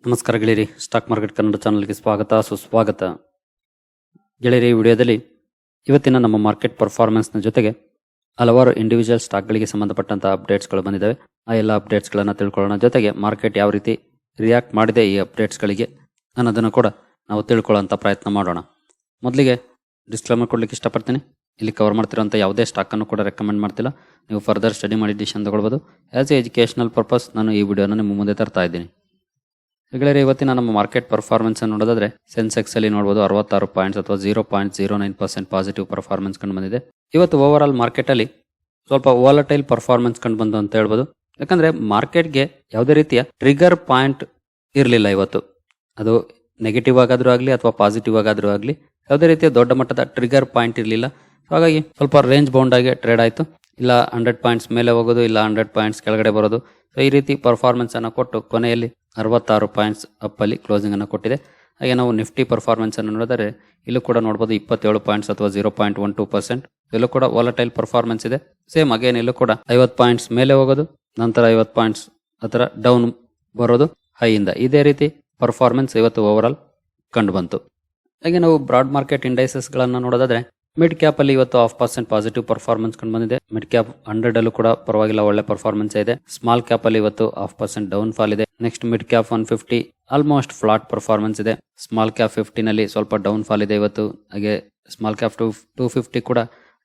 ನಮಸ್ಕಾರ ಗೆಳೆಯರಿ, stock market Kannada ಚಾನಲ್ಗೆ ಸ್ವಾಗತ ಸುಸ್ವಾಗತ. ಗೆಳೆಯರಿ, ಈ ವಿಡಿಯೋದಲ್ಲಿ ಇವತ್ತಿನ ನಮ್ಮ ಮಾರ್ಕೆಟ್ ಪರ್ಫಾರ್ಮೆನ್ಸ್ನ ಜೊತೆಗೆ ಹಲವಾರು ಇಂಡಿವಿಜುವಲ್ ಸ್ಟಾಕ್ಗಳಿಗೆ ಸಂಬಂಧಪಟ್ಟಂಥ ಅಪ್ಡೇಟ್ಸ್ಗಳು ಬಂದಿದ್ದಾವೆ. ಆ ಎಲ್ಲ ಅಪ್ಡೇಟ್ಸ್ಗಳನ್ನು ತಿಳ್ಕೊಳ್ಳೋಣ. ಜೊತೆಗೆ ಮಾರ್ಕೆಟ್ ಯಾವ ರೀತಿ ರಿಯಾಕ್ಟ್ ಮಾಡಿದೆ ಈ ಅಪ್ಡೇಟ್ಸ್ಗಳಿಗೆ ಅನ್ನೋದನ್ನು ಕೂಡ ನಾವು ತಿಳ್ಕೊಳ್ಳೋಂಥ ಪ್ರಯತ್ನ ಮಾಡೋಣ. ಮೊದಲಿಗೆ ಡಿಸ್ಕ್ಲೇಮರ್ ಕೊಡ್ಲಿಕ್ಕೆ ಇಷ್ಟಪಡ್ತೀನಿ. ಇಲ್ಲಿ ಕವರ್ ಮಾಡ್ತಿರೋಂಥ ಯಾವುದೇ ಸ್ಟಾಕನ್ನು ಕೂಡ ರೆಕಮೆಂಡ್ ಮಾಡ್ತಿಲ್ಲ. ನೀವು ಫರ್ದರ್ ಸ್ಟಡಿ ಮಾಡಿ ಡಿಸಿಷನ್ ತಗೊಳ್ಬೋದು. ಆ್ಯಸ್ ಎ ಎಜುಕೇಷನಲ್ ಪರ್ಪಸ್ ನಾನು ಈ ವಿಡಿಯೋನ ನಿಮ್ಮ ಮುಂದೆ ತರ್ತಾ ಇದ್ದೀನಿ. ಗೆಳೆಯರೆ, ಇವತ್ತಿನ ನಮ್ಮ ಮಾರ್ಕೆಟ್ ಪರ್ಫಾರ್ಮೆನ್ಸ್ ನೋಡೋದಾದ್ರೆ ಸೆನ್ಸೆಕ್ಸ್ ಅಲ್ಲಿ ನೋಡಬಹುದು 66 ಪಾಯಿಂಟ್ಸ್ ಅಥವಾ 0.09% ಪಾಸಿಟಿವ್ ಪರ್ಫಾರ್ಮೆನ್ಸ್ ಕಂಡು ಬಂದಿದೆ. ಇವತ್ತು ಓವರ್ ಆಲ್ ಮಾರ್ಕೆಟ್ ಅಲ್ಲಿ ಸ್ವಲ್ಪ ವಾಲಟೈಲ್ ಪರ್ಫಾರ್ಮೆನ್ಸ್ ಕಂಡು ಬಂದು ಅಂತ ಹೇಳ್ಬೋದು. ಯಾಕಂದ್ರೆ ಮಾರ್ಕೆಟ್ಗೆ ಯಾವುದೇ ರೀತಿಯ ಟ್ರಿಗರ್ ಪಾಯಿಂಟ್ ಇರಲಿಲ್ಲ ಇವತ್ತು. ಅದು ನೆಗೆಟಿವ್ ಆಗಾದ್ರೂ ಆಗಲಿ ಅಥವಾ ಪಾಸಿಟಿವ್ ಆಗಾದ್ರೂ ಆಗಲಿ ಯಾವುದೇ ರೀತಿಯ ದೊಡ್ಡ ಮಟ್ಟದ ಟ್ರಿಗರ್ ಪಾಯಿಂಟ್ ಇರಲಿಲ್ಲ. ಹಾಗಾಗಿ ಸ್ವಲ್ಪ ರೇಂಜ್ ಬೌಂಡ್ ಆಗಿ ಟ್ರೇಡ್ ಆಯಿತು. ಇಲ್ಲ 100 ಪಾಯಿಂಟ್ಸ್ ಮೇಲೆ ಹೋಗೋದು, ಇಲ್ಲ 100 ಪಾಯಿಂಟ್ಸ್ ಕೆಳಗಡೆ ಬರೋದು. ಸೊ ಈ ರೀತಿ ಪರ್ಫಾರ್ಮೆನ್ಸ್ ಅನ್ನು ಕೊಟ್ಟು ಕೊನೆಯಲ್ಲಿ 66 ಪಾಯಿಂಟ್ಸ್ ಅಪ್ ಅಲ್ಲಿ ಕ್ಲೋಸಿಂಗ್ ಅನ್ನು ಕೊಟ್ಟಿದೆ. ಹಾಗೆ ನಾವು ನಿಫ್ಟಿ ಪರ್ಫಾರ್ಮೆನ್ಸ್ ಅನ್ನು ನೋಡಿದರೆ ಇಲ್ಲೂ ಕೂಡ ನೋಡಬಹುದು 27 ಪಾಯಿಂಟ್ಸ್ ಅಥವಾ 0.12%. ಇಲ್ಲೂ ಕೂಡ ವಾಲಟೈಲ್ ಪರ್ಫಾರ್ಮೆನ್ಸ್ ಇದೆ. ಸೇಮ್ ಅಗೇನ್ ಇಲ್ಲೂ ಕೂಡ 50 ಪಾಯಿಂಟ್ಸ್ ಮೇಲೆ ಹೋಗೋದು, ನಂತರ 50 ಪಾಯಿಂಟ್ಸ್ ಅಥವಾ ಡೌನ್ ಬರೋದು ಹೈಯಿಂದ. ಇದೇ ರೀತಿ ಪರ್ಫಾರ್ಮೆನ್ಸ್ ಇವತ್ತು ಓವರ್ ಆಲ್ ಕಂಡು ಬಂತು. ಹಾಗೆ ನಾವು ಬ್ರಾಡ್ ಮಾರ್ಕೆಟ್ ಇಂಡೈಸಸ್ ಗಳನ್ನ ನೋಡೋದಾದ್ರೆ ಮಿಡ್ ಕ್ಯಾಪ್ ಅಲ್ಲಿ ಇವತ್ತು 0.5% ಪಾಸಿಟಿವ್ ಪರ್ಫಾರ್ಮೆನ್ಸ್ ಕಂಡು ಬಂದಿದೆ. ಮಿಡ್ ಕ್ಯಾಪ್ 100 ಅಲ್ಲೂ ಕೂಡ ಪರವಾಗಿಲ್ಲ, ಒಳ್ಳೆ ಪರ್ಫಾರ್ಮೆನ್ಸ್ ಇದೆ. ಸ್ಮಾಲ್ ಕ್ಯಾಪ್ ಅಲ್ಲಿ ಇವತ್ತು 0.5% ಡೌನ್ ಫಾಲ್ ಇದೆ. Next mid cap 150 almost flat performance ಇದೆ. ಸ್ಮಾಲ್ ಕ್ಯಾಪ್ 50 ನಲ್ಲಿ ಸ್ವಲ್ಪ ಡೌನ್ ಫಾಲ್ ಇದೆ ಇವತ್ತು. ಹಾಗೆ ಸ್ಮಾಲ್ ಕ್ಯಾಪ್ 250 ಕೂಡ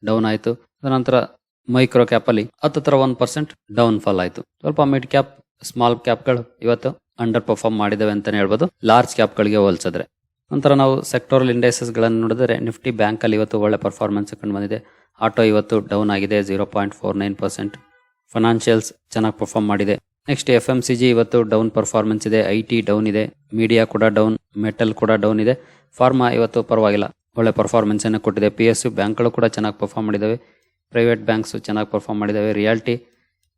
ಡೌನ್ ಆಯಿತು. ನಂತರ ಮೈಕ್ರೋ ಕ್ಯಾಪ್ ಅಲ್ಲಿ 1% ಡೌನ್ ಫಾಲ್ ಆಯಿತು. ಸ್ವಲ್ಪ ಮಿಡ್ ಕ್ಯಾಪ್ ಸ್ಮಾಲ್ ಕ್ಯಾಪ್ಗಳು ಇವತ್ತು ಅಂಡರ್ ಪರ್ಫಾರ್ಮ್ ಮಾಡಿದಾವೆ ಅಂತಾನೆ ಹೇಳ್ಬೋದು ಲಾರ್ಜ್ ಕ್ಯಾಪ್ಗಳಿಗೆ ಹೋಲಿಸಿದ್ರೆ. ನಂತರ ನಾವು ಸೆಕ್ಟೋರಲ್ ಇಂಡೈಸಸ್ ಗಳನ್ನು ನೋಡಿದರೆ ನಿಫ್ಟಿ ಬ್ಯಾಂಕ್ ಅಲ್ಲಿ ಇವತ್ತು ಒಳ್ಳೆ ಪರ್ಫಾರ್ಮೆನ್ಸ್ ಕಂಡು ಬಂದಿದೆ. ಆಟೋ ಇವತ್ತು ಡೌನ್ ಆಗಿದೆ 0.49%. ಫೈನಾನ್ಷಿಯಲ್ಸ್ ಚೆನ್ನಾಗಿ ಪರ್ಫಾರ್ಮ್ ಮಾಡಿದೆ. ನೆಕ್ಸ್ಟ್ FMCG ಇವತ್ತು ಡೌನ್ ಪರ್ಫಾರ್ಮೆನ್ಸ್ ಇದೆ. IT ಡೌನ್ ಇದೆ. ಮೀಡಿಯಾ ಕೂಡ ಡೌನ್, ಮೆಟಲ್ ಕೂಡ ಡೌನ್ ಇದೆ. ಫಾರ್ಮಾ ಇವತ್ತು ಪರವಾಗಿಲ್ಲ, ಒಳ್ಳೆ ಪರ್ಫಾರ್ಮೆನ್ಸ್ ಅನ್ನು ಕೊಟ್ಟಿದೆ. PSU ಬ್ಯಾಂಕ್ಗಳು ಕೂಡ ಚೆನ್ನಾಗಿ ಪರ್ಫಾರ್ಮ್ ಮಾಡಿದಾವೆ. ಪ್ರೈವೇಟ್ ಬ್ಯಾಂಕ್ಸ್ ಚೆನ್ನಾಗಿ ಪರ್ಫಾರ್ಮ್ ಮಾಡಿದಾವೆ. ರಿಯಾಲಿಟಿ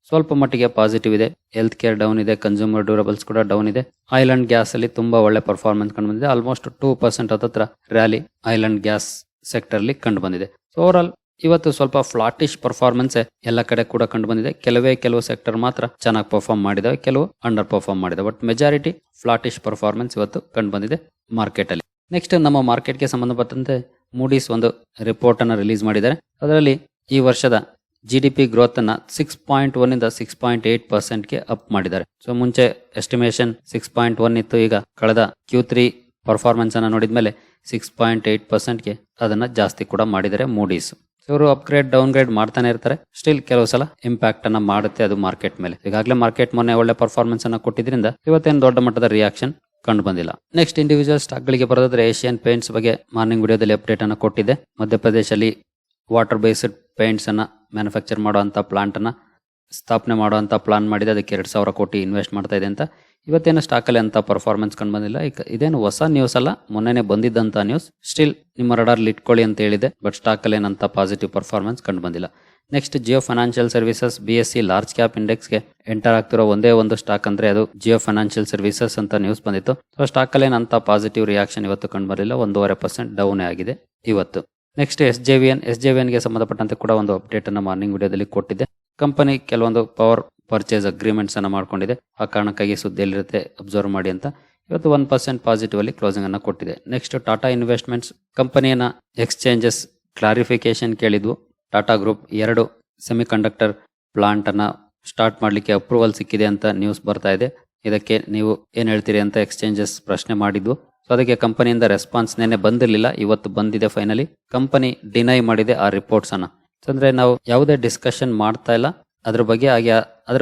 ಸ್ವಲ್ಪ ಮಟ್ಟಿಗೆ ಪಾಸಿಟಿವ್ ಇದೆ. ಹೆಲ್ತ್ ಕೇರ್ ಡೌನ್ ಇದೆ. ಕನ್ಸ್ಯೂಮರ್ ಡ್ಯೂರಬಲ್ಸ್ ಕೂಡ ಡೌನ್ ಇದೆ. ಆಯಿಲ್ ಅಂಡ್ ಗ್ಯಾಸ್ ಅಲ್ಲಿ ತುಂಬಾ ಒಳ್ಳೆ ಪರ್ಫಾರ್ಮೆನ್ಸ್ ಕಂಡು ಬಂದಿದೆ. ಆಲ್ಮೋಸ್ಟ್ 2% ಹತ್ರ rally oil and gas sector ಅಲ್ಲಿ ಕಂಡು ಬಂದಿದೆ. ಸೊ ಓವರ್ ಆಲ್ ಇವತ್ತು ಸ್ವಲ್ಪ ಫ್ಲಾಟಿಶ್ ಪರ್ಫಾರ್ಮೆನ್ಸ್ ಎಲ್ಲ ಕಡೆ ಕೂಡ ಕಂಡು ಬಂದಿದೆ. ಕೆಲವು ಸೆಕ್ಟರ್ ಮಾತ್ರ ಚೆನ್ನಾಗಿ ಪರ್ಫಾರ್ಮ್ ಮಾಡಿದಾವೆ, ಕೆಲವು ಅಂಡರ್ ಪರ್ಫಾರ್ಮ್ ಮಾಡಿದಾವೆ. ಬಟ್ ಮೆಜಾರಿಟಿ ಫ್ಲಾಟಿಶ್ ಪರ್ಫಾರ್ಮೆನ್ಸ್ ಇವತ್ತು ಕಂಡು ಬಂದಿದೆ ಮಾರ್ಕೆಟ್ ಅಲ್ಲಿ. ನೆಕ್ಸ್ಟ್ ನಮ್ಮ ಮಾರ್ಕೆಟ್ಗೆ ಸಂಬಂಧಪಟ್ಟಂತೆ ಮೂಡೀಸ್ ಒಂದು ರಿಪೋರ್ಟ್ ಅನ್ನು ರಿಲೀಸ್ ಮಾಡಿದ್ದಾರೆ. ಅದರಲ್ಲಿ ಈ ವರ್ಷದ GDP ಗ್ರೋತ್ ಅನ್ನ 6.1 ಇಂದ 6.8% ಗೆ ಅಪ್ ಮಾಡಿದ್ದಾರೆ. ಸೊ ಮುಂಚೆ ಎಸ್ಟಿಮೇಷನ್ 6.1 ಇತ್ತು. ಈಗ ಕಳೆದ Q3 ಪರ್ಫಾರ್ಮೆನ್ಸ್ ಅನ್ನ ನೋಡಿದ್ಮೇಲೆ 6.8% ಗೆ ಅದನ್ನ ಜಾಸ್ತಿ ಕೂಡ ಮಾಡಿದ್ದಾರೆ ಮೂಡೀಸ್. ಇವರು ಅಪ್ಗ್ರೇಡ್ ಡೌನ್ಗ್ರೇಡ್ ಮಾಡ್ತಾನೆ ಇರ್ತಾರೆ. ಸ್ಟಿಲ್ ಕೆಲವು ಸಲ ಇಂಪ್ಯಾಕ್ಟ್ ಅನ್ನ ಮಾಡುತ್ತೆ ಅದು ಮಾರ್ಕೆಟ್ ಮೇಲೆ. ಈಗಾಗಲೇ ಮಾರ್ಕೆಟ್ ಮೊನ್ನೆ ಒಳ್ಳೆ ಪರ್ಫಾರ್ಮೆನ್ಸ್ ಅನ್ನ ಕೊಟ್ಟಿದ್ರಿಂದ ಇವತ್ತೇನು ದೊಡ್ಡ ಮಟ್ಟದ ರಿಯಾಕ್ಷನ್ ಕಂಡು ಬಂದಿಲ್ಲ. ನೆಕ್ಸ್ಟ್ ಇಂಡಿವಿಜುವಲ್ ಸ್ಟಾಕ್ ಗಳಿಗೆ ಬರೋದಾದ್ರೆ ಏಷ್ಯನ್ ಪೇಂಟ್ಸ್ ಬಗ್ಗೆ ಮಾರ್ನಿಂಗ್ ವಿಡಿಯೋದಲ್ಲಿ ಅಪ್ಡೇಟ್ ಅನ್ನ ಕೊಟ್ಟಿದೆ. ಮಧ್ಯಪ್ರದೇಶಲ್ಲಿ ವಾಟರ್ ಬೇಸ್ಡ್ ಪೇಂಟ್ಸ್ ಅನ್ನ ಮ್ಯಾನುಫ್ಯಾಕ್ಚರ್ ಮಾಡುವಂತ ಪ್ಲಾಂಟ್ ಅನ್ನ ಸ್ಥಾಪನೆ ಮಾಡುವಂತ ಪ್ಲಾನ್ ಮಾಡಿದೆ. ಅದಕ್ಕೆ 2,000 ಕೋಟಿ ಇನ್ವೆಸ್ಟ್ ಮಾಡ್ತಾ ಇದೆ ಅಂತ. ಇವತ್ತೇನು ಸ್ಟಾಕ್ ಅಲ್ಲಿ ಅಂತ ಪರ್ಫಾರ್ಮೆನ್ಸ್ ಕಂಡು ಬಂದಿಲ್ಲ. ಇದೇನು ಹೊಸ ನ್ಯೂಸ್ ಅಲ್ಲ, ಮೊನ್ನೆನೆ ಬಂದಿದ್ದಂತ ನ್ಯೂಸ್. ಸ್ಟಿಲ್ ನಿಮ್ಮ ರಡಾರ್ ಇಟ್ಕೊಳ್ಳಿ ಅಂತ ಹೇಳಿದೆ. ಬಟ್ ಸ್ಟಾಕ್ ಅಲ್ಲಿ ಏನಂತ ಪಾಸಿಟಿವ್ ಪರ್ಫಾರ್ಮೆನ್ಸ್ ಕಂಡು ಬಂದಿಲ್ಲ. Next Jio financial services BSE large cap index ಗೆ ಎಂಟರ್ ಆಗ್ತಿರೋ ಒಂದೇ ಒಂದು ಸ್ಟಾಕ್ ಅಂದ್ರೆ ಅದು ಜಿಯೋ ಫೈನಾನ್ಷಿಯಲ್ ಸರ್ವಿಸಸ್ ಅಂತ ನ್ಯೂಸ್ ಬಂದಿತ್ತು. ಸೊ ಸ್ಟಾಕ್ ಅಲ್ಲಿ ಏನಂತ ಪಾಸಿಟಿವ್ ರಿಯಾಕ್ಷನ್ ಇವತ್ತು ಕಂಡು ಬರಲಿಲ್ಲ. 1.5% ಡೌನ್ ಆಗಿದೆ ಇವತ್ತು. ನೆಕ್ಸ್ಟ್ SJVN ಗೆ ಸಂಬಂಧಪಟ್ಟಂತೆ ಕೂಡ ಒಂದು ಅಪ್ಡೇಟ್ ಅನ್ನು ಮಾರ್ನಿಂಗ್ ವಿಡಿಯೋದಲ್ಲಿ ಕೊಟ್ಟಿದೆ. ಕಂಪನಿ ಕೆಲವೊಂದು ಪವರ್ ಪರ್ಚೇಸ್ ಅಗ್ರಿಮೆಂಟ್ಸ್ ಅನ್ನ ಮಾಡ್ಕೊಂಡಿದೆ. ಆ ಕಾರಣಕ್ಕಾಗಿ ಸುದ್ದಿಯಲ್ಲಿರುತ್ತೆ, ಅಬ್ಸರ್ವ್ ಮಾಡಿ ಅಂತ. ಇವತ್ತು 1% ಪಾಸಿಟಿವ್ ಅಲ್ಲಿ ಕ್ಲೋಸಿಂಗ್ ಅನ್ನ ಕೊಟ್ಟಿದೆ. ನೆಕ್ಸ್ಟ್ ಟಾಟಾ ಇನ್ವೆಸ್ಟ್ಮೆಂಟ್ಸ್ ಕಂಪನಿಯನ್ನ ಎಕ್ಸ್ಚೇಂಜಸ್ ಕ್ಲಾರಿಫಿಕೇಶನ್ ಕೇಳಿದ್ವು. ಟಾಟಾ ಗ್ರೂಪ್ 2 ಸೆಮಿಕಂಡಕ್ಟರ್ ಪ್ಲಾಂಟ್ ಅನ್ನ ಸ್ಟಾರ್ಟ್ ಮಾಡ್ಲಿಕ್ಕೆ ಅಪ್ರೂವಲ್ ಸಿಕ್ಕಿದೆ ಅಂತ ನ್ಯೂಸ್ ಬರ್ತಾ ಇದೆ. ಇದಕ್ಕೆ ನೀವು ಏನ್ ಹೇಳ್ತೀರಿ ಅಂತ ಎಕ್ಸ್ಚೇಂಜಸ್ ಪ್ರಶ್ನೆ ಮಾಡಿದ್ವು. ಸೊ ಅದಕ್ಕೆ ಕಂಪನಿಯಿಂದ ರೆಸ್ಪಾನ್ಸ್ ನೆನ್ನೆ ಬಂದಿರಲಿಲ್ಲ, ಇವತ್ತು ಬಂದಿದೆ. ಫೈನಲಿ ಕಂಪನಿ ಡಿನೈ ಮಾಡಿದೆ ಆ ರಿಪೋರ್ಟ್ಸ್ ಅನ್ನ. ಅಂದ್ರೆ ನಾವು ಯಾವುದೇ ಡಿಸ್ಕಷನ್ ಮಾಡ್ತಾ ಇಲ್ಲ ಅದ್ರ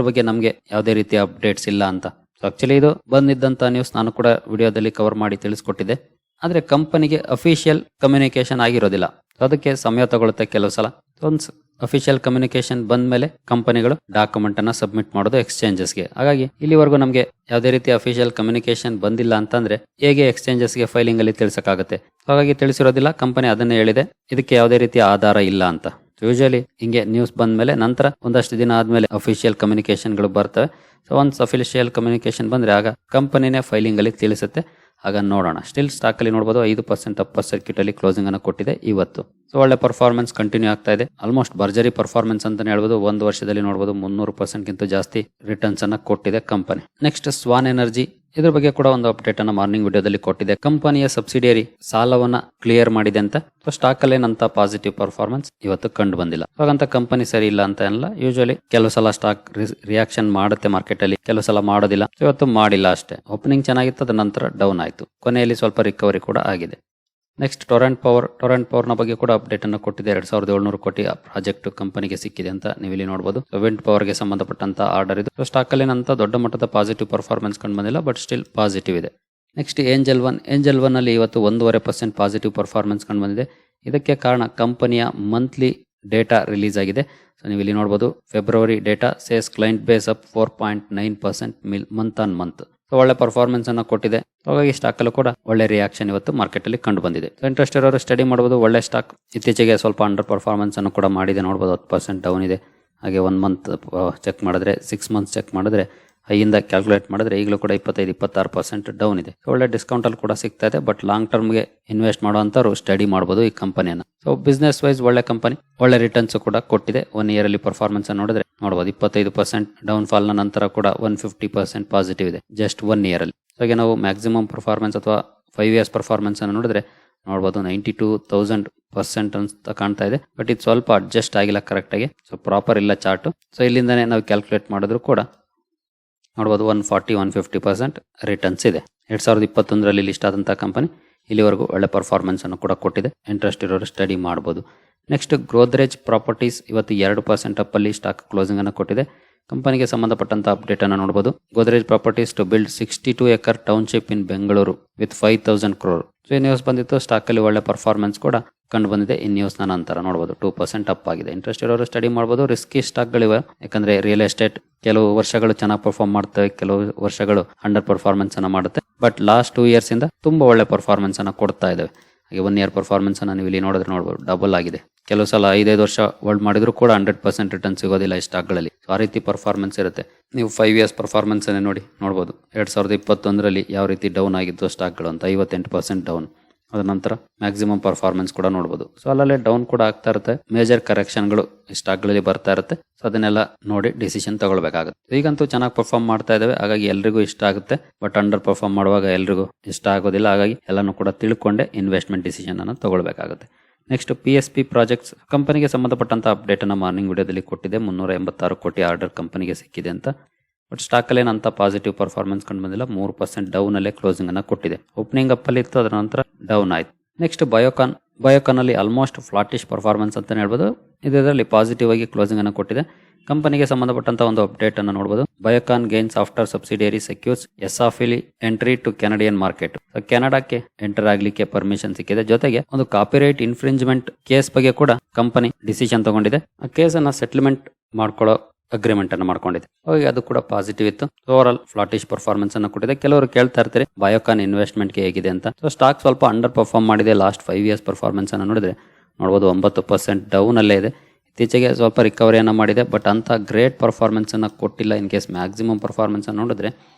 ಬಗ್ಗೆ ನಮಗೆ ಯಾವುದೇ ರೀತಿಯ ಅಪ್ಡೇಟ್ಸ್ ಇಲ್ಲ ಅಂತ. ಸೊ ಆಕ್ಚುಲಿ ಇದು ಬಂದಿದ್ದಂತ ನ್ಯೂಸ್ ನಾನು ಕೂಡ ವಿಡಿಯೋದಲ್ಲಿ ಕವರ್ ಮಾಡಿ ತಿಳಿಸ್ಕೊಟ್ಟಿದ್ದೆ. ಆದ್ರೆ ಕಂಪನಿಗೆ ಅಫಿಷಿಯಲ್ ಕಮ್ಯುನಿಕೇಶನ್ ಆಗಿರೋದಿಲ್ಲ. ಅದಕ್ಕೆ ಸಮಯ ತಗೊಳುತ್ತೆ ಕೆಲವು ಸಲ. ಒಂದು ಅಫಿಷಿಯಲ್ ಕಮ್ಯುನಿಕೇಶನ್ ಬಂದ ಮೇಲೆ ಕಂಪನಿಗಳು ಡಾಕ್ಯುಮೆಂಟ್ ಅನ್ನ ಸಬ್ಮಿಟ್ ಮಾಡೋದು ಎಕ್ಸ್ಚೇಂಜಸ್ಗೆ. ಹಾಗಾಗಿ ಇಲ್ಲಿವರೆಗೂ ನಮಗೆ ಯಾವುದೇ ರೀತಿ ಅಫಿಷಿಯಲ್ ಕಮ್ಯುನಿಕೇಶನ್ ಬಂದಿಲ್ಲ ಅಂತಂದ್ರೆ ಹೇಗೆ ಎಕ್ಸ್ಚೇಂಜಸ್ಗೆ ಫೈಲಿಂಗ್ ಅಲ್ಲಿ ತಿಳಿಸಕ್ಕಾಗುತ್ತೆ. ಹಾಗಾಗಿ ತಿಳಿಸಿರೋದಿಲ್ಲ. ಕಂಪನಿ ಅದನ್ನೇ ಹೇಳಿದೆ, ಇದಕ್ಕೆ ಯಾವುದೇ ರೀತಿಯ ಆಧಾರ ಇಲ್ಲ ಅಂತ. ಯೂಶಲಿ ಹಿಂಗೆ ನ್ಯೂಸ್ ಬಂದ ಮೇಲೆ ನಂತರ ಒಂದಷ್ಟು ದಿನ ಆದ್ಮೇಲೆ ಅಫಿಷಿಯಲ್ ಕಮ್ಯುನಿಕೇಶನ್ ಗಳು ಬರ್ತವೆ. ಸೊ ಒನ್ಸ್ ಅಫಿಷಿಯಲ್ ಕಮ್ಯುನಿಕೇಶನ್ ಬಂದ್ರೆ ಆಗ ಕಂಪನಿನೇ ಫೈಲಿಂಗ್ ಅಲ್ಲಿ ತಿಳಿಸುತ್ತೆ. ಆಗ ನೋಡೋಣ. ಸ್ಟಿಲ್ ಸ್ಟಾಕ್ ಅಲ್ಲಿ ನೋಡಬಹುದು 5% ಅಪ್ಪರ್ ಸರ್ಕ್ಯೂಟ್ ಅಲ್ಲಿ ಕ್ಲೋಸಿಂಗ್ ಅನ್ನು ಕೊಟ್ಟಿದೆ ಇವತ್ತು. ಸೊ ಒಳ್ಳೆ ಪರ್ಫಾರ್ಮೆನ್ಸ್ ಕಂಟಿನ್ಯೂ ಆಗ್ತಾ ಇದೆ. ಆಲ್ಮೋಸ್ಟ್ ಭರ್ಜರಿ ಪರ್ಫಾರ್ಮೆನ್ಸ್ ಅಂತಾನೆ ಹೇಳ್ಬೋದು. ಒಂದು ವರ್ಷದಲ್ಲಿ ನೋಡಬಹುದು 300% ಗಿಂತ ಜಾಸ್ತಿ ರಿಟರ್ನ್ಸ್ ಅನ್ನ ಕೊಟ್ಟಿದೆ ಕಂಪನಿ. ನೆಕ್ಸ್ಟ್ ಸ್ವಾನ್ ಎನರ್ಜಿ ಇದ್ರ ಬಗ್ಗೆ ಕೂಡ ಒಂದು ಅಪ್ಡೇಟ್ ಅನ್ನ ಮಾರ್ನಿಂಗ್ ವಿಡಿಯೋದಲ್ಲಿ ಕೊಟ್ಟಿದೆ. ಕಂಪನಿಯ ಸಬ್ಸಿಡಿಯರಿ ಸಾಲವನ್ನ ಕ್ಲಿಯರ್ ಮಾಡಿದೆ ಅಂತ. ಸ್ಟಾಕ್ ಅಲ್ಲಿ ಏನಂತ ಪಾಸಿಟಿವ್ ಪರ್ಫಾರ್ಮೆನ್ಸ್ ಇವತ್ತು ಕಂಡು ಬಂದಿಲ್ಲ. ಹಾಗಂತ ಕಂಪನಿ ಸರಿ ಇಲ್ಲ ಅಂತ ಅಲ್ಲ. ಯೂಶುವಲಿ ಕೆಲವು ಸಲ ಸ್ಟಾಕ್ ರಿಯಾಕ್ಷನ್ ಮಾಡುತ್ತೆ ಮಾರ್ಕೆಟ್ ಅಲ್ಲಿ, ಕೆಲವು ಸಲ ಮಾಡೋದಿಲ್ಲ. ಇವತ್ತು ಮಾಡಿಲ್ಲ ಅಷ್ಟೇ. ಓಪನಿಂಗ್ ಚೆನ್ನಾಗಿತ್ತು, ಅದ ನಂತರ ಡೌನ್ ಆಯ್ತು. ಕೊನೆಯಲ್ಲಿ ಸ್ವಲ್ಪ ರಿಕವರಿ ಕೂಡ ಆಗಿದೆ. ನೆಕ್ಸ್ಟ್ ಟೊರೆಂಟ್ ಪವರ್ ನ ಬಗ್ಗೆ ಕೂಡ ಅಪ್ಡೇಟ್ ಅನ್ನು ಕೊಟ್ಟಿದೆ. 2700 ಕೋಟಿ ಪ್ರಾಜೆಕ್ಟ್ ಕಂಪನಿಗೆ ಸಿಕ್ಕಿದೆ ಅಂತ ನೀವು ಇಲ್ಲಿ ನೋಡಬಹುದು. ವಿಂಡ್ ಪವರ್ ಗೆ ಸಂಬಂಧಪಟ್ಟಂತ ಆರ್ಡರ್ ಇದು. ಸ್ಟಾಕ್ ಅಲ್ಲಿ ನಂತ ದೊಡ್ಡ ಮಟ್ಟದ ಪಾಸಿಟಿವ್ ಪರ್ಫಾರ್ಮೆನ್ಸ್ ಕಂಡು ಬಂದಿಲ್ಲ, ಬಟ್ ಸ್ಟಿಲ್ ಪಾಸಿಟಿವ್ ಇದೆ. ನೆಕ್ಸ್ಟ್ ಏಂಜಲ್ ಒನ್ ಅಲ್ಲಿ ಇವತ್ತು 1.5% ಪಾಸಿಟಿವ್ ಪರ್ಫಾರ್ಮೆನ್ಸ್ ಕಂಡು ಬಂದಿದೆ. ಇದಕ್ಕೆ ಕಾರಣ ಕಂಪನಿಯ ಮಂತ್ಲಿ ಡೇಟಾ ರಿಲೀಸ್ ಆಗಿದೆ. ಸೊ ನೀವು ಇಲ್ಲಿ ನೋಡಬಹುದು, February data says client base up 4.9% month on month. ಒಳ್ಳೆ ಪರ್ಫಾರ್ಮೆನ್ಸ್ ಅನ್ನು ಕೊಟ್ಟಿದೆ. ಹಾಗಾಗಿ ಸ್ಟಾಕ್ ಅಲ್ಲೂ ಕೂಡ ಒಳ್ಳೆ ರಿಯಾಕ್ಷನ್ ಇವತ್ತು ಮಾರ್ಕೆಟ್ ಅಲ್ಲಿ ಕಂಡು ಬಂದಿದೆ. ಇಂಟ್ರೆಸ್ಟ್ ಇರೋರು ಸ್ಟಡಿ ಮಾಡಬಹುದು. ಒಳ್ಳೆ ಸ್ಟಾಕ್. ಇತ್ತೀಚೆಗೆ ಸ್ವಲ್ಪ ಅಂಡರ್ ಪರ್ಫಾರ್ಮೆನ್ಸ್ ಅನ್ನು ಕೂಡ ಮಾಡಿದೆ, ನೋಡಬಹುದು. 10% ಡೌನ್ ಇದೆ. ಹಾಗೆ 1 ಮಂತ್ ಚೆಕ್ ಮಾಡಿದ್ರೆ, 6 ಮಂತ್ಸ್ ಚೆಕ್ ಮಾಡಿದ್ರೆ, ಹೈಯಿಂದ ಕ್ಯಾಲ್ಕುಲೇಟ್ ಮಾಡಿದ್ರೆ ಈಗಲೂ ಕೂಡ 25-26% ಡೌನ್ ಇದೆ. ಒಳ್ಳೆ ಡಿಸ್ಕೌಂಟ್ ಅಲ್ಲಿ ಕೂಡ ಸಿಗ್ತಾ ಇದೆ. ಬಟ್ ಲಾಂಗ್ ಟರ್ಮ್ಗೆ ಇನ್ವೆಸ್ಟ್ ಮಾಡುವಂತವ್ರು ಸ್ಟಡಿ ಮಾಡಬಹುದು ಈ ಕಂಪನಿಯನ್ನ. ಸೊ ಬಿಸ್ನೆಸ್ ವೈಸ್ ಒಳ್ಳೆ ಕಂಪನಿ, ಒಳ್ಳೆ ರಿಟರ್ನ್ಸ್ ಕೂಡ ಕೊಟ್ಟಿದೆ. 1 ಇಯರ್ ಅಲ್ಲಿ ಪರ್ಫಾರ್ಮೆನ್ಸ್ ನೋಡಿದ್ರೆ ನೋಡಬಹುದು, 25% ಡೌನ್ ಫಾಲ್ ನ ನಂತರ ಕೂಡ 150% ಪಾಸಿಟಿವ್ ಇದೆ ಜಸ್ಟ್ 1 ಇಯರ್ ಅಲ್ಲಿ. ಹಾಗೆ ನಾವು ಮ್ಯಾಕ್ಸಿಮಮ್ ಪರ್ಫಾರ್ಮೆನ್ಸ್ ಅಥವಾ 5 ಇಯರ್ಸ್ ಪರ್ಫಾರ್ಮೆನ್ಸ್ ಅನ್ನು ನೋಡಿದ್ರೆ ನೋಡಬಹುದು 92,000% ಅಂತ ಕಾಣ್ತಾ ಇದೆ. ಬಟ್ ಇದು ಸ್ವಲ್ಪ ಅಡ್ಜಸ್ಟ್ ಆಗಿಲ್ಲ ಕರೆಕ್ಟ್ ಆಗಿ. ಸೊ ಪ್ರಾಪರ್ ಇಲ್ಲ ಚಾರ್ಟ್. ಸೊ ಇಲ್ಲಿಂದಾನೇ ನಾವು ಕ್ಯಾಲ್ಕುಲೇಟ್ ಮಾಡಿದ್ರು ಕೂಡ ನೋಡಬಹುದು 140-150% ರಿಟರ್ನ್ಸ್ ಇದೆ. 2021ರಲ್ಲಿ ಲಿಸ್ಟ್ ಆದಂತಹ ಕಂಪನಿ ಇಲ್ಲಿವರೆಗೂ ಒಳ್ಳೆ ಪರ್ಫಾರ್ಮೆನ್ಸ್ ಅನ್ನು ಕೂಡ ಕೊಟ್ಟಿದೆ. ಇಂಟ್ರೆಸ್ಟ್ ಇರೋರು ಸ್ಟಡಿ ಮಾಡಬಹುದು. ನೆಕ್ಸ್ಟ್ ಗೋದ್ರೇಜ್ ಪ್ರಾಪರ್ಟೀಸ್ ಇವತ್ತು 2% ಅಪ್ ಅಲ್ಲಿ ಸ್ಟಾಕ್ ಕ್ಲೋಸಿಂಗ್ ಅನ್ನು ಕೊಟ್ಟಿದೆ. ಕಂಪನಿಗೆ ಸಂಬಂಧಪಟ್ಟಂತ ಅಪ್ಡೇಟ್ ಅನ್ನು ನೋಡಬಹುದು. Godrej properties to build 62 acre township in Bengaluru with 5,000 crore. So ಈ ನ್ಯೂಸ್ ಬಂದಿತ್ತು. ಸ್ಟಾಕ್ ಅಲ್ಲಿ ಒಳ್ಳೆ ಪರ್ಫಾರ್ಮೆನ್ಸ್ ಕೂಡ ಕಂಡು ಬಂದಿದೆ. ಈ ನ್ಯೂಸ್ ನ ನಂತರ ನೋಡಬಹುದು 2% ಅಪ್ ಆಗಿದೆ. ಇಂಟ್ರೆಸ್ಟ್ ಇರೋರು ಸ್ಟಡಿ ಮಾಡಬಹುದು. ರಿಸ್ಕಿ ಸ್ಟಾಕ್ ಗಳಿವೆ, ಯಾಕಂದ್ರೆ ರಿಯಲ್ ಎಸ್ಟೇಟ್ ಕೆಲವು ವರ್ಷಗಳು ಚೆನ್ನಾಗಿ ಪರ್ಫಾರ್ಮ್ ಮಾಡ್ತವೆ, ಕೆಲವು ವರ್ಷಗಳು ಅಂಡರ್ ಪರ್ಫಾರ್ಮೆನ್ಸ್ ಅನ್ನ ಮಾಡುತ್ತೆ. ಬಟ್ ಲಾಸ್ಟ್ 2 ಇಯರ್ಸ್ ಇಂದ ತುಂಬಾ ಒಳ್ಳೆ ಪರ್ಫಾರ್ಮೆನ್ಸ್ ಅನ್ನ ಕೊಡ್ತಾ ಇದಾವೆ. ಹಾಗೆ 1 ಇಯರ್ ಪರ್ಫಾರ್ಮೆನ್ಸ್ ಅನ್ನ ನೀವು ಇಲ್ಲಿ ನೋಡಬಹುದು, ಡಬಲ್ ಆಗಿದೆ. ಕೆಲವು ಸಲ 5 ವರ್ಷ ಹೋಲ್ಡ್ ಮಾಡಿದ್ರು ಕೂಡ 100% ರಿಟರ್ನ್ ಸಿಗೋದಿಲ್ಲ ಈ ಸ್ಟಾಕ್ ಗಳಲ್ಲಿ. ಆ ರೀತಿ ಪರ್ಫಾರ್ಮೆನ್ಸ್ ಇರುತ್ತೆ. ನೀವು 5 ಇಯರ್ಸ್ ಪರ್ಫಾರ್ಮೆನ್ಸ್ ಅನ್ನು ನೋಡಬಹುದು. 2021ರಲ್ಲಿ ಯಾವ ರೀತಿ ಡೌನ್ ಆಗಿತ್ತು ಸ್ಟಾಕ್ ಗಳು ಅಂತ, 58% ಡೌನ್. ಅದ ನಂತರ ಮ್ಯಾಕ್ಸಿಮಮ್ ಪರ್ಫಾರ್ಮೆನ್ಸ್ ಕೂಡ ನೋಡಬಹುದು. ಸೊ ಅಲ್ಲೇ ಡೌನ್ ಕೂಡ ಆಗ್ತಾ ಇರುತ್ತೆ. ಮೇಜರ್ ಕರೆಕ್ಷನ್ ಗಳು ಸ್ಟಾಕ್ ಗಳಲ್ಲಿ ಬರ್ತಾ ಇರುತ್ತೆ. ಸೊ ಅದನ್ನೆಲ್ಲ ನೋಡಿ ಡಿಸಿಷನ್ ತಗೊಳ್ಬೇಕಾಗುತ್ತೆ. ಈಗಂತೂ ಚೆನ್ನಾಗಿ ಪರ್ಫಾರ್ಮ್ ಮಾಡ್ತಾ ಇದಾವೆ, ಹಾಗಾಗಿ ಎಲ್ರಿಗೂ ಇಷ್ಟ ಆಗುತ್ತೆ. ಬಟ್ ಅಂಡರ್ ಪರ್ಫಾರ್ಮ್ ಮಾಡುವಾಗ ಎಲ್ರಿಗೂ ಇಷ್ಟ ಆಗೋದಿಲ್ಲ. ಹಾಗಾಗಿ ಎಲ್ಲಾನು ಕೂಡ ತಿಳ್ಕೊಂಡೆ ಇನ್ವೆಸ್ಟ್ಮೆಂಟ್ ಡಿಸಿಷನ್ ಅನ್ನು ತಗೊಳ್ಬೇಕಾಗುತ್ತೆ. ನೆಕ್ಸ್ಟ್ PSP ಪ್ರಾಜೆಕ್ಟ್ಸ್ ಕಂಪನಿಗೆ ಸಂಬಂಧಪಟ್ಟಂತ ಅಪ್ಡೇಟ್ ಅನ್ನ ಮಾರ್ನಿಂಗ್ ವಿಡಿಯೋದಲ್ಲಿ ಕೊಟ್ಟಿದೆ. 386 ಕೋಟಿ ಆರ್ಡರ್ ಕಂಪನಿಗೆ ಸಿಕ್ಕಿದೆ ಅಂತ. ಬಟ್ ಸ್ಟಾಕ್ ಅಲ್ಲಿ ಏನಂತ ಪಾಸಿಟಿವ್ ಪರ್ಫಾರ್ಮೆನ್ಸ್ ಕಂಡು ಬಂದಿಲ್ಲ. 3% ಡೌನ್ ಅಲ್ಲೇ ಕ್ಲೋಸಿಂಗ್ ಅನ್ನ ಕೊಟ್ಟಿದೆ. ಓಪನಿಂಗ್ ಅಪ್ ಅಲ್ಲಿ ಇತ್ತು, ಅದರ ನಂತರ ಡೌನ್ ಆಯ್ತು. ನೆಕ್ಸ್ಟ್ ಬಯೋಕಾನ್ ಅಲ್ಲಿ ಆಲ್ಮೋಸ್ಟ್ ಫ್ಲಾಟಿಶ್ ಪರ್ಫಾರ್ಮೆನ್ಸ್ ಅಂತ ಹೇಳ್ಬೋದು. ಇದರಲ್ಲಿ ಪಾಸಿಟಿವ್ ಆಗಿ ಕ್ಲೋಸಿಂಗ್ ಅನ್ನು ಕೊಟ್ಟಿದೆ. ಕಂಪನಿಗೆ ಸಂಬಂಧಪಟ್ಟಂತ ಒಂದು ಅಪ್ಡೇಟ್ ಅನ್ನು ನೋಡಬಹುದು. Biocon gains after subsidiary secures ಎಸ್ಆಫಿಲಿ ಎಂಟ್ರಿ ಟು ಕೆನಡಿಯನ್ ಮಾರ್ಕೆಟ್. ಕೆನಡಾಕ್ಕೆ ಎಂಟರ್ ಆಗ್ಲಿಕ್ಕೆ ಪರ್ಮಿಷನ್ ಸಿಕ್ಕಿದೆ. ಜೊತೆಗೆ ಒಂದು ಕಾಪಿರೈಟ್ ಇನ್ಫ್ರಿಂಜ್ಮೆಂಟ್ ಕೇಸ್ ಬಗ್ಗೆ ಕೂಡ ಕಂಪನಿ ಡಿಸಿಷನ್ ತಗೊಂಡಿದೆ. ಆ ಕೇಸ್ ಅನ್ನ ಸೆಟಲ್ಮೆಂಟ್ ಮಾಡ್ಕೊಳ್ಳೋ ಅಗ್ರಿಮೆಂಟ್ ಅನ್ನು ಮಾಡ್ಕೊಂಡಿದೆ. ಹಾಗಾಗಿ ಅದು ಕೂಡ ಪಾಸಿಟಿವ್ ಇತ್ತು. ಓವರ್ ಆಲ್ ಫ್ಲಾಟಿಶ್ ಪರ್ಫಾರ್ಮೆನ್ಸ್ ಅನ್ನು ಕೊಟ್ಟಿದೆ. ಕೆಲವರು ಕೇಳ್ತಾ ಇರ್ತಾರೆ ಬಯೋಕಾನ್ ಇನ್ವೆಸ್ಟ್ಮೆಂಟ್ ಗೆ ಹೇಗಿದೆ ಅಂತ. ಸೊ ಸ್ಟಾಕ್ ಸ್ವಲ್ಪ ಅಂಡರ್ ಪರ್ಫಾರ್ಮ್ ಮಾಡಿದೆ. ಲಾಸ್ಟ್ 5 ಇಯರ್ಸ್ ಪರ್ಫಾರ್ಮೆನ್ಸ್ ಅನ್ನು ನೋಡಿದ್ರೆ ನೋಡಬಹುದು 9% ಡೌನ್ ಅಲ್ಲೇ ಇದೆ. ಇತ್ತೀಚೆಗೆ ಸ್ವಲ್ಪ ರಿಕವರಿಯನ್ನು ಮಾಡಿದೆ. ಬಟ್ ಅಂತ ಗ್ರೇಟ್ ಪರ್ಫಾರ್ಮೆನ್ಸ್ ಅನ್ನು ಕೊಟ್ಟಿಲ್ಲ. ಇನ್ ಕೇಸ್ ಮ್ಯಾಕ್ಸಿಮಮ್ ಪರ್ಫಾರ್ಮೆನ್ಸ್ ಅನ್ನು ನೋಡಿದ್ರೆ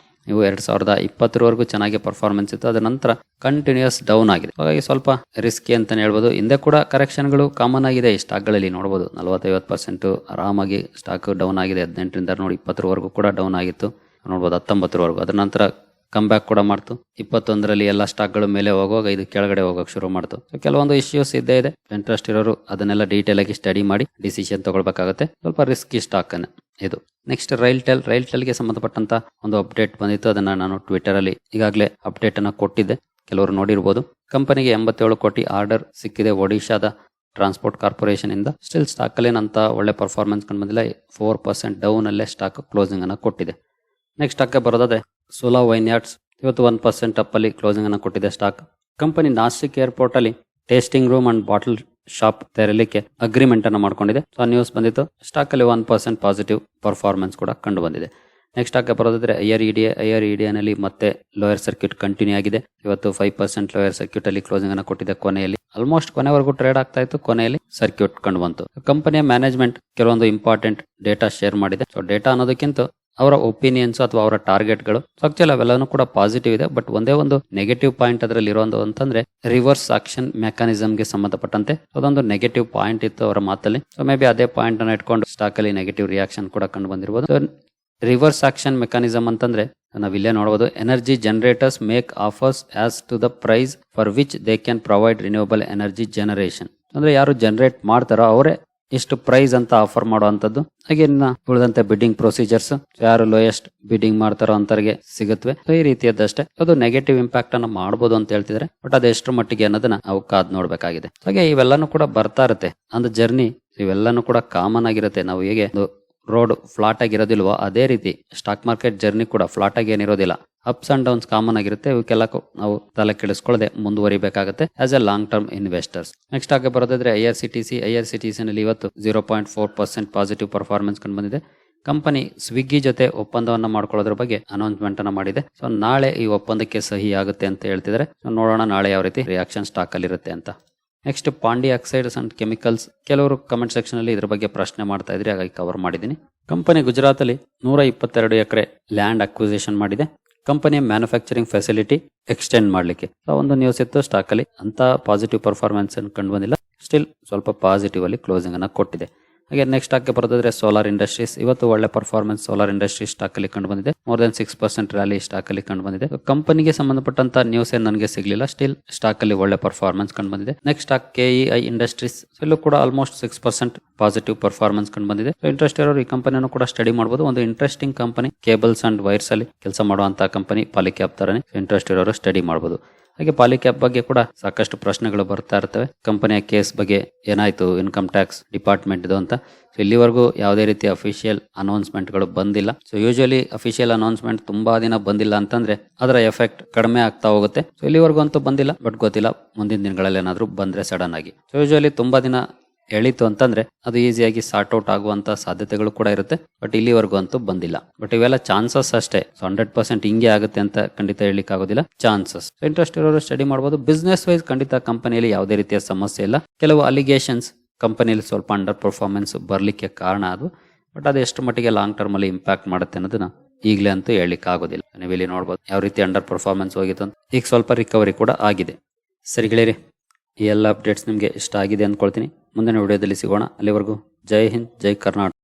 ನೀವು 2020ವರೆಗೂ ಚೆನ್ನಾಗಿ ಪರ್ಫಾರ್ಮೆನ್ಸ್ ಇತ್ತು. ಅದರ ನಂತರ ಕಂಟಿನ್ಯೂಸ್ ಡೌನ್ ಆಗಿದೆ. ಹಾಗಾಗಿ ಸ್ವಲ್ಪ ರಿಸ್ಕಿ ಅಂತಾನೆ ಹೇಳ್ಬೋದು. ಹಿಂದೆ ಕೂಡ ಕರೆಕ್ಷನ್ಗಳು ಕಾಮನ್ ಆಗಿದೆ ಈ ಸ್ಟಾಕ್ ಗಳಲ್ಲಿ. ನೋಡಬಹುದು 40-50% ಆರಾಮಾಗಿ ಸ್ಟಾಕ್ ಡೌನ್ ಆಗಿದೆ. 18ರಿಂದ ನೋಡಿ 20ವರೆಗೂ ಕೂಡ ಡೌನ್ ಆಗಿತ್ತು. ನೋಡಬಹುದು 19ವರೆಗೂ. ಅದರ ನಂತರ ಕಮ್ ಬ್ಯಾಕ್ ಕೂಡ ಮಾಡ್ತು. 21ರಲ್ಲಿ ಎಲ್ಲ ಸ್ಟಾಕ್ಗಳು ಮೇಲೆ ಹೋಗುವಾಗ ಇದು ಕೆಳಗಡೆ ಹೋಗಕ್ಕೆ ಶುರು ಮಾಡ್ತು. ಕೆಲವೊಂದು ಇಶ್ಯೂಸ್ ಇದ್ದೇ ಇದೆ. ಇಂಟ್ರೆಸ್ಟ್ ಇರೋರು ಅದನ್ನೆಲ್ಲ ಡೀಟೇಲ್ ಆಗಿ ಸ್ಟಡಿ ಮಾಡಿ ಡಿಸಿಷನ್ ತಗೊಳ್ಬೇಕಾಗುತ್ತೆ. ಸ್ವಲ್ಪ ರಿಸ್ಕಿ ಸ್ಟಾಕ್ ಅನ್ನ ಇದು. ನೆಕ್ಸ್ಟ್ ರೈಲ್ಟೆಲ್ಗೆ ಸಂಬಂಧಪಟ್ಟಂತ ಒಂದು ಅಪ್ಡೇಟ್ ಬಂದಿತ್ತು. ಅದನ್ನ ನಾನು ಟ್ವಿಟರ್ ಅಲ್ಲಿ ಈಗಾಗಲೇ ಅಪ್ಡೇಟ್ ಅನ್ನ ಕೊಟ್ಟಿದ್ದೆ, ಕೆಲವರು ನೋಡಿರ್ಬೋದು. ಕಂಪನಿಗೆ 87 ಕೋಟಿ ಆರ್ಡರ್ ಸಿಕ್ಕಿದೆ ಒಡಿಶಾದ ಟ್ರಾನ್ಸ್ಪೋರ್ಟ್ ಕಾರ್ಪೊರೇಷನ್ ಇಂದ. ಸ್ಟಿಲ್ ಸ್ಟಾಕ್ ಅಲ್ಲಿ ಏನಂತ ಒಳ್ಳೆ ಪರ್ಫಾರ್ಮೆನ್ಸ್ ಕಂಡು ಬಂದಿಲ್ಲ. 4% ಡೌನ್ ಅಲ್ಲೇ ಸ್ಟಾಕ್ ಕ್ಲೋಸಿಂಗ್ ಅನ್ನ ಕೊಟ್ಟಿದೆ. ನೆಕ್ಸ್ಟ್ ಸ್ಟಾಕ್ ಬರೋದಾದ್ರೆ ಸೋಲಾ ವೈನ್ಯಾರ್ಡ್ಸ್ ಇವತ್ತು 1% ಅಪ್ ಅಲ್ಲಿ ಕ್ಲೋಸಿಂಗ್ ಅನ್ನು ಕೊಟ್ಟಿದೆ ಸ್ಟಾಕ್. ಕಂಪನಿ ನಾಸಿಕ್ ಏರ್ಪೋರ್ಟ್ ಅಲ್ಲಿ tasting room and bottle shop ತೆರಲಿಕ್ಕೆ ಅಗ್ರಿಮೆಂಟ್ ಅನ್ನು ಮಾಡ್ಕೊಂಡಿದೆ. ಸೊ ನ್ಯೂಸ್ ಬಂದಿತ್ತು. ಸ್ಟಾಕ್ ಅಲ್ಲಿ 1% ಪಾಸಿಟಿವ್ ಪರ್ಫಾರ್ಮೆನ್ಸ್ ಕೂಡ ಕಂಡು ಬಂದಿದೆ. ನೆಕ್ಸ್ಟ್ ಸ್ಟಾಕ್ ಬರೋದಾದ್ರೆ ಐಆರ್ ಇಡಿಎ ನಲ್ಲಿ ಮತ್ತೆ ಲೋಯರ್ ಸರ್ಕ್ಯೂಟ್ ಕಂಟಿನ್ಯೂ ಆಗಿದೆ. ಇವತ್ತು 5% ಲೋಯರ್ ಸರ್ಕ್ಯೂಟ್ ಅಲ್ಲಿ ಕ್ಲೋಸಿಂಗ್ ಅನ್ನು ಕೊಟ್ಟಿದೆ. ಕೊನೆಯಲ್ಲಿ ಆಲ್ಮೋಸ್ಟ್ ಕೊನೆವರೆಗೂ ಟ್ರೇಡ್ ಆಗ್ತಾ ಇತ್ತು. ಕೊನೆಯಲ್ಲಿ ಸರ್ಕ್ಯೂಟ್ ಕಂಡು ಬಂತು. ಕಂಪನಿಯ ಮ್ಯಾನೇಜ್ಮೆಂಟ್ ಕೆಲವೊಂದು ಇಂಪಾರ್ಟೆಂಟ್ ಡೇಟಾ ಶೇರ್ ಮಾಡಿದೆ. ಸೊ ಡೇಟಾ ಅನ್ನೋದಕ್ಕಿಂತ ಅವರ ಒಪಿನಿಯನ್ಸ್ ಅಥವಾ ಅವರ ಟಾರ್ಗೆಟ್ಗಳು ಆಕ್ಚುಲಿ ಅವೆಲ್ಲನೂ ಕೂಡ ಪಾಸಿಟಿವ್ ಇದೆ. ಬಟ್ ಒಂದೇ ಒಂದು ನೆಗೆಟಿವ್ ಪಾಯಿಂಟ್ ಅದರಲ್ಲಿ ಇರೋದು ಅಂತಂದ್ರೆ ರಿವರ್ಸ್ ಆಕ್ಷನ್ ಮೆಕಾನಿಸಮ್ಗೆ ಸಂಬಂಧಪಟ್ಟಂತೆ ಅದೊಂದು ನೆಗೆಟಿವ್ ಪಾಯಿಂಟ್ ಇತ್ತು ಅವರ ಮಾತಲ್ಲಿ. ಸೊ ಮೇ ಬಿ ಅದೇ ಪಾಯಿಂಟ್ ಅನ್ನು ಇಟ್ಕೊಂಡು ಸ್ಟಾಕ್ ಅಲ್ಲಿ ನೆಗೆಟಿವ್ ರಿಯಾಕ್ಷನ್ ಕೂಡ ಕಂಡು ಬಂದಿರಬಹುದು. ರಿವರ್ಸ್ ಆಕ್ಷನ್ ಮೆಕಾನಿಸಮ್ ಅಂತಂದ್ರೆ ನಾವಿಲ್ಲೇ ನೋಡಬಹುದು, energy generators make offers as to the price for which they can provide renewable energy generation. ಅಂದ್ರೆ ಯಾರು ಜನರೇಟ್ ಮಾಡ್ತಾರೋ ಅವರೇ ಇಷ್ಟು ಪ್ರೈಸ್ ಅಂತ ಆಫರ್ ಮಾಡುವಂತದ್ದು. ಹಾಗೆ ಇನ್ನ ಉಳಿದಂತೆ ಬಿಡ್ಡಿಂಗ್ ಪ್ರೊಸೀಜರ್ಸ್ ಯಾರು ಲೋಯೆಸ್ಟ್ ಬಿಡ್ಡಿಂಗ್ ಮಾಡ್ತಾರೋ ಅಂತರಿಗೆ ಸಿಗುತ್ತವೆ. ಈ ರೀತಿಯದ್ದಷ್ಟೇ, ಅದು ನೆಗೆಟಿವ್ ಇಂಪ್ಯಾಕ್ಟ್ ಅನ್ನ ಮಾಡಬಹುದು ಅಂತ ಹೇಳ್ತಿದ್ರೆ, ಬಟ್ ಅದು ಎಷ್ಟು ಮಟ್ಟಿಗೆ ಅನ್ನೋದನ್ನ ನಾವು ಕಾದ್ ನೋಡ್ಬೇಕಾಗಿದೆ. ಹಾಗೆ ಇವೆಲ್ಲಾನು ಕೂಡ ಬರ್ತಾ ಇರುತ್ತೆ ಒಂದು ಜರ್ನಿ, ಇವೆಲ್ಲಾನು ಕೂಡ ಕಾಮನ್ ಆಗಿರುತ್ತೆ. ನಾವು ಹೇಗೆ ರೋಡ್ ಫ್ಲಾಟ್ ಆಗಿರೋದಿಲ್ವೋ ಅದೇ ರೀತಿ ಸ್ಟಾಕ್ ಮಾರ್ಕೆಟ್ ಜರ್ನಿ ಕೂಡ ಫ್ಲಾಟ್ ಆಗಿ ಏನಿರೋದಿಲ್ಲ, ಅಪ್ಸ್ ಅಂಡ್ ಡೌನ್ಸ್ ಕಾಮನ್ ಆಗಿರುತ್ತೆ. ಇವಕ್ಕೆಲ್ಲ ನಾವು ತಲೆ ಕೆಡಿಸ್ಕೊಳ್ಳದೆ ಮುಂದುವರಿಬೇಕಾಗುತ್ತೆ as a long term investors. Next ಆಗಿ ಬರೋದಾದ್ರೆ ಐಆರ್ಸಿಟಿಸಿ ನಲ್ಲಿ ಇವತ್ತು 0.4% ಪಾಸಿಟಿವ್ ಪರ್ಫಾರ್ಮೆನ್ಸ್ ಕಂಡು ಬಂದಿದೆ. ಕಂಪನಿ ಸ್ವಿಗ್ಗಿ ಜೊತೆ ಒಪ್ಪಂದವನ್ನ ಮಾಡ್ಕೊಳ್ಳೋದ್ರ ಬಗ್ಗೆ ಅನೌನ್ಸ್ಮೆಂಟ್ ಅನ್ನ ಮಾಡಿದೆ. ಸೊ ನಾಳೆ ಈ ಒಪ್ಪಂದಕ್ಕೆ ಸಹಿ ಆಗುತ್ತೆ ಅಂತ ಹೇಳ್ತಿದ್ದಾರೆ. ಸೊ ನೋಡೋಣ ನಾಳೆ ಯಾವ ರೀತಿ ರಿಯಾಕ್ಷನ್ ಸ್ಟಾಕ್ ಅಲ್ಲಿ ಇರುತ್ತೆ ಅಂತ. ನೆಕ್ಸ್ಟ್ ಪಾಂಡಿ ಆಕ್ಸೈಡ್ಸ್ ಅಂಡ್ ಕೆಮಿಕಲ್ಸ್, ಕೆಲವರು ಕಮೆಂಟ್ ಸೆಕ್ಷನ್ ಅಲ್ಲಿ ಇದ್ರ ಬಗ್ಗೆ ಪ್ರಶ್ನೆ ಮಾಡ್ತಾ ಇದ್ರಿ, ಹಾಗಾಗಿ ಕವರ್ ಮಾಡಿದ್ದೀನಿ. ಕಂಪನಿ ಗುಜರಾತ್ ಅಲ್ಲಿ 122 ಎಕರೆ ಲ್ಯಾಂಡ್ ಅಕ್ವಿಸಿಷನ್ ಮಾಡಿದೆ. ಕಂಪನಿಯ ಮ್ಯಾನುಫ್ಯಾಕ್ಚರಿಂಗ್ ಫೆಸಿಲಿಟಿ ಎಕ್ಸ್ಟೆಂಡ್ ಮಾಡ್ಲಿಕ್ಕೆ. ಒಂದು ನ್ಯೂಸ್ ಇತ್ತು ಸ್ಟಾಕ್ ಅಲ್ಲಿ, ಅಂತ ಪಾಸಿಟಿವ್ ಪರ್ಫಾರ್ಮೆನ್ಸ್ ಕಂಡು ಬಂದಿಲ್ಲ, ಸ್ಟಿಲ್ ಸ್ವಲ್ಪ ಪಾಸಿಟಿವ್ ಅಲ್ಲಿ ಕ್ಲೋಸಿಂಗ್ ಅನ್ನ ಕೊಟ್ಟಿದೆ. ಹಾಗೆ ನೆಕ್ಸ್ಟ್ ಸ್ಟಾಕ್ ಬರೋದಾದ್ರೆ ಸೋಲಾರ್ ಇಂಡಸ್ಟ್ರೀಸ್, ಇವತ್ತು ಒಳ್ಳೆ ಪರ್ಫಾರ್ಮೆನ್ಸ್ ಸೋಲಾರ್ ಇಂಡಸ್ಟ್ರೀಸ್ ಸ್ಟಾಕ್ ಅಲ್ಲಿ ಕಂಡು ಬಂದಿದೆ. ಮೋರ್ ದನ್ 6% ರ್ಯಾಲಿ ಸ್ಟಾಕ್ ಅಲ್ಲಿ ಕಂಡು ಬಂದಿದೆ. ಕಂಪನಿಗೆ ಸಂಬಂಧಪಟ್ಟಂತ ನ್ಯೂಸ್ ಏನ್ ನನಗೆ ಸಿಗ್ಲಿಲ್ಲ, ಸ್ಟಿಲ್ ಸ್ಟಾಕ್ ಅಲ್ಲಿ ಒಳ್ಳೆ ಪರ್ಫಾರ್ಮೆನ್ಸ್ ಕಂಡು ಬಂದಿದೆ. ನೆಕ್ಸ್ಟ್ ಸ್ಟಾಕ್ ಕೆಇಐ ಇಂಡಸ್ಟ್ರೀಸ್, ಇಲ್ಲೂ ಕೂಡ ಆಲ್ಮೋಸ್ಟ್ 6% ಪಾಸಿಟಿವ್ ಪರ್ಫಾರ್ಮೆನ್ಸ್ ಕಂಡು ಬಂದಿದೆ. ಇಂಟ್ರೆಸ್ಟ್ ಇರೋರು ಈ ಕಂಪನಿಯನ್ನು ಕೂಡ ಸ್ಟಡಿ ಮಾಡಬಹುದು. ಒಂದು interesting company, cables and wires ಅಲ್ಲಿ ಕೆಲಸ ಮಾಡುವಂತಹ ಕಂಪನಿ, ಪಾಲಿಕ್ಯಾಪ್ ತರನೇ. ಇಂಟ್ರೆಸ್ಟ್ ಇರೋರು ಸ್ಟಡಿ ಮಾಡಬಹುದು. ಹಾಗೆ ಪಾಲಿಕ್ಯಾಪ್ ಬಗ್ಗೆ ಕೂಡ ಸಾಕಷ್ಟು ಪ್ರಶ್ನೆಗಳು ಬರ್ತಾ ಇರ್ತವೆ. ಕಂಪನಿಯ ಕೇಸ್ ಬಗ್ಗೆ ಏನಾಯ್ತು ಇನ್ಕಮ್ ಟ್ಯಾಕ್ಸ್ ಡಿಪಾರ್ಟ್ಮೆಂಟ್ ಇದು ಅಂತ. ಸೊ ಇಲ್ಲಿವರೆಗೂ ಯಾವುದೇ ರೀತಿಯ ಅಫಿಷಿಯಲ್ ಅನೌನ್ಸ್ಮೆಂಟ್ ಗಳು ಬಂದಿಲ್ಲ. ಸೊ ಯೂಶುವಲಿ ಅಫಿಷಿಯಲ್ ಅನೌನ್ಸ್ಮೆಂಟ್ ತುಂಬಾ ದಿನ ಬಂದಿಲ್ಲ ಅಂತಂದ್ರೆ ಅದರ ಎಫೆಕ್ಟ್ ಕಡಿಮೆ ಆಗ್ತಾ ಹೋಗುತ್ತೆ. ಸೊ ಇಲ್ಲಿವರೆಗೂ ಅಂತೂ ಬಂದಿಲ್ಲ, ಬಟ್ ಗೊತ್ತಿಲ್ಲ ಮುಂದಿನ ದಿನಗಳಲ್ಲಿ ಏನಾದ್ರು ಬಂದ್ರೆ ಸಡನ್ ಆಗಿ. ಸೊ ಯೂಶುವಲಿ ತುಂಬಾ ದಿನ ಎಳಿತು ಅಂತಂದ್ರೆ ಅದು ಈಸಿಯಾಗಿ ಸಾರ್ಟ್ ಔಟ್ ಆಗುವಂತ ಸಾಧ್ಯತೆಗಳು ಕೂಡ ಇರುತ್ತೆ. ಬಟ್ ಇಲ್ಲಿವರೆಗೂ ಅಂತೂ ಬಂದಿಲ್ಲ. ಬಟ್ ಇವೆಲ್ಲ ಚಾನ್ಸಸ್ ಅಷ್ಟೇ. ಸೊ 100% ಹಿಂಗೆ ಆಗುತ್ತೆ ಅಂತ ಖಂಡಿತ ಹೇಳಲಿಕ್ಕೆ ಆಗೋದಿಲ್ಲ, ಚಾನ್ಸಸ್. ಇಂಟ್ರೆಸ್ಟ್ ಇರೋರು ಸ್ಟಡಿ ಮಾಡಬಹುದು. ಬಿಸ್ನೆಸ್ ವೈಸ್ ಖಂಡಿತ ಕಂಪನಿಯಲ್ಲಿ ಯಾವುದೇ ರೀತಿಯ ಸಮಸ್ಯೆ ಇಲ್ಲ. ಕೆಲವು ಅಲಿಗೇಷನ್ಸ್ ಕಂಪನಿಯಲ್ಲಿ ಸ್ವಲ್ಪ ಅಂಡರ್ ಪರ್ಫಾರ್ಮೆನ್ಸ್ ಬರ್ಲಿಕ್ಕೆ ಕಾರಣ ಅದು. ಬಟ್ ಅದು ಎಷ್ಟು ಮಟ್ಟಿಗೆ ಲಾಂಗ್ ಟರ್ಮ್ ಅಲ್ಲಿ ಇಂಪ್ಯಾಕ್ಟ್ ಮಾಡುತ್ತೆ ಅನ್ನೋದನ್ನ ಈಗಲೇ ಅಂತೂ ಹೇಳಲಿಕ್ಕೆ ಆಗೋದಿಲ್ಲ. ನೀವು ಇಲ್ಲಿ ನೋಡಬಹುದು ಯಾವ ರೀತಿ ಅಂಡರ್ ಪರ್ಫಾರ್ಮೆನ್ಸ್ ಹೋಗಿತ್ತು ಅಂತ. ಈಗ ಸ್ವಲ್ಪ ರಿಕವರಿ ಕೂಡ ಆಗಿದೆ. ಸರಿ ಗೆಳೆಯರಿ, ಈ ಎಲ್ಲ ಅಪ್ಡೇಟ್ಸ್ ನಿಮಗೆ ಇಷ್ಟ ಆಗಿದೆ ಅಂದ್ಕೊಳ್ತೀನಿ. ಮುಂದಿನ ವಿಡಿಯೋದಲ್ಲಿ ಸಿಗೋಣ. ಅಲ್ಲಿವರೆಗೂ ಜೈ ಹಿಂದ್, ಜೈ ಕರ್ನಾಟಕ.